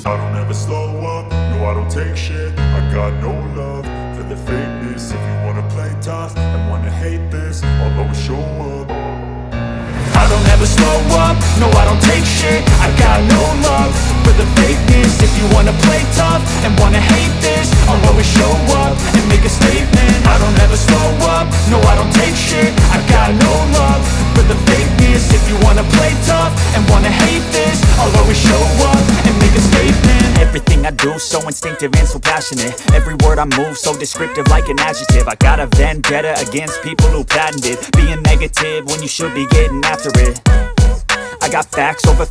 I don't ever slow up, no I don't take shit. I got no love for the fakeness. If you wanna play tough and wanna hate this, I'll always show up. I don't ever slow up, no I don't take shit. I got no love for the fakeness. If you wanna play tough and wanna hate this, I'll always show up and make a statement. I don't ever slow up, no I don't take shit. I got no love for the fakeness. If you wanna play tough and wanna hate this, I'll always show up and make a statement. Everything I do so instinctive and so passionate. Every word I move so descriptive like an adjective. I got a vendetta against people who patented being negative when you should be getting after it. I got facts over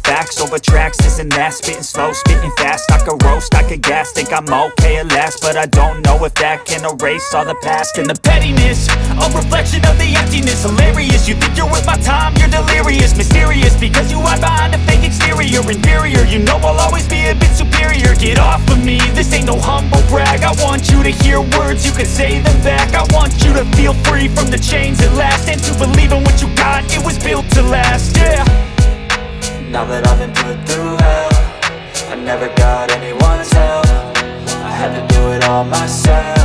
tracks, this and that. Spitting slow, spitting fast. I could roast, I could gas. Think I'm okay at last, but I don't know if that can erase all the past. And the pettiness, a reflection of the emptiness. Hilarious, you think you're worth my time, you're delirious. Mysterious, because you hide behind a fake exterior. Inferior, you know I'll always be a bit superior. Get off of me, this ain't no humble brag. I want you to hear words, you can say them back. I want you to feel free from the chains at last, and to believe in what you got, it was built to last, yeah. Now that I've been put through hell, I never got anyone's help. I had to do it all myself.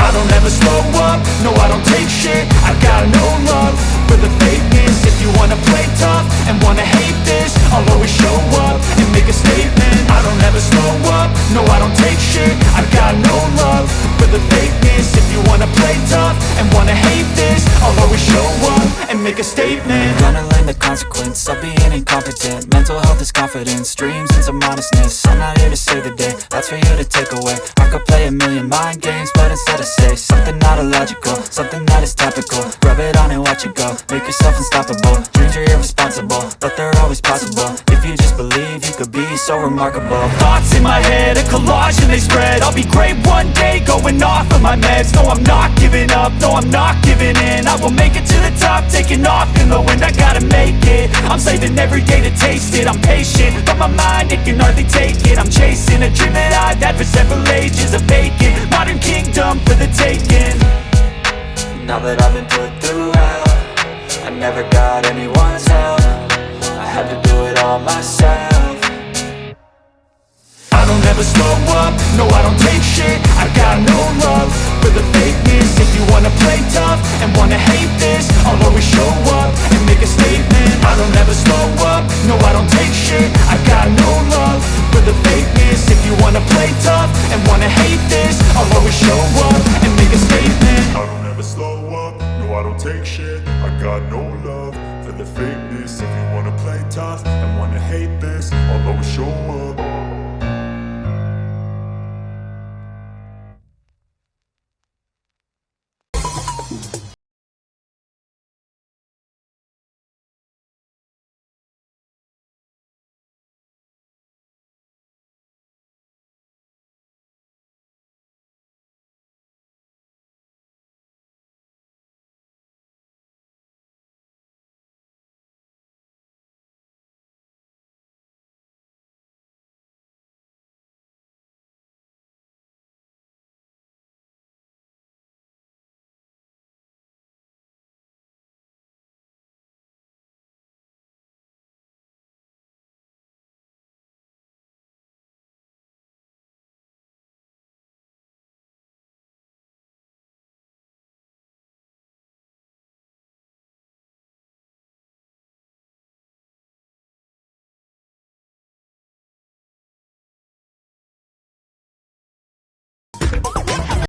I don't ever slow up, no I don't take shit. I got no love for the fakeness. If you wanna play tough and wanna hate this, I'll always show up and make a statement. I don't ever slow up, no I don't take shit. I got no love for the fakeness. If you wanna play tough and wanna hate this, I'll always show up and make a statement. Gonna learn the consequence of being incompetent. Mental health is confidence, dreams and some modestness. I'm not here to save the day, that's for you to take away. I could play a million mind games, but instead I say something not illogical, something that is topical. Rub it on and watch it go, make yourself unstoppable. Dreams are irresponsible, but they're always possible. If you just believe, you could be so remarkable. Thoughts in my head, a collage and they spread. I'll be great one day, going off of my meds. No, I'm not giving up, no, I'm not giving in. I will make it to the top, taking off in the wind. I gotta make it, I'm saving every day to taste it. I'm patient, but my mind, it can hardly take it. I'm chasing a dream that I've had for several ages. A vacant, modern kingdom for the taking. Now that I've been put through hell, I never got anyone's help. I had to do it all myself. I don't ever slow up, no I don't take shit. I got no love for the fakeness. If you wanna play tough and wanna hate this, I'll always show up and make a statement. I don't ever slow up, no I don't take shit. I got no love for the fakeness. If you wanna play tough and wanna hate this, I'll always show up and make a statement. I don't ever slow up, no I don't take shit. I got no love for the fakeness. If you wanna play tough and wanna hate this, I'll always show up.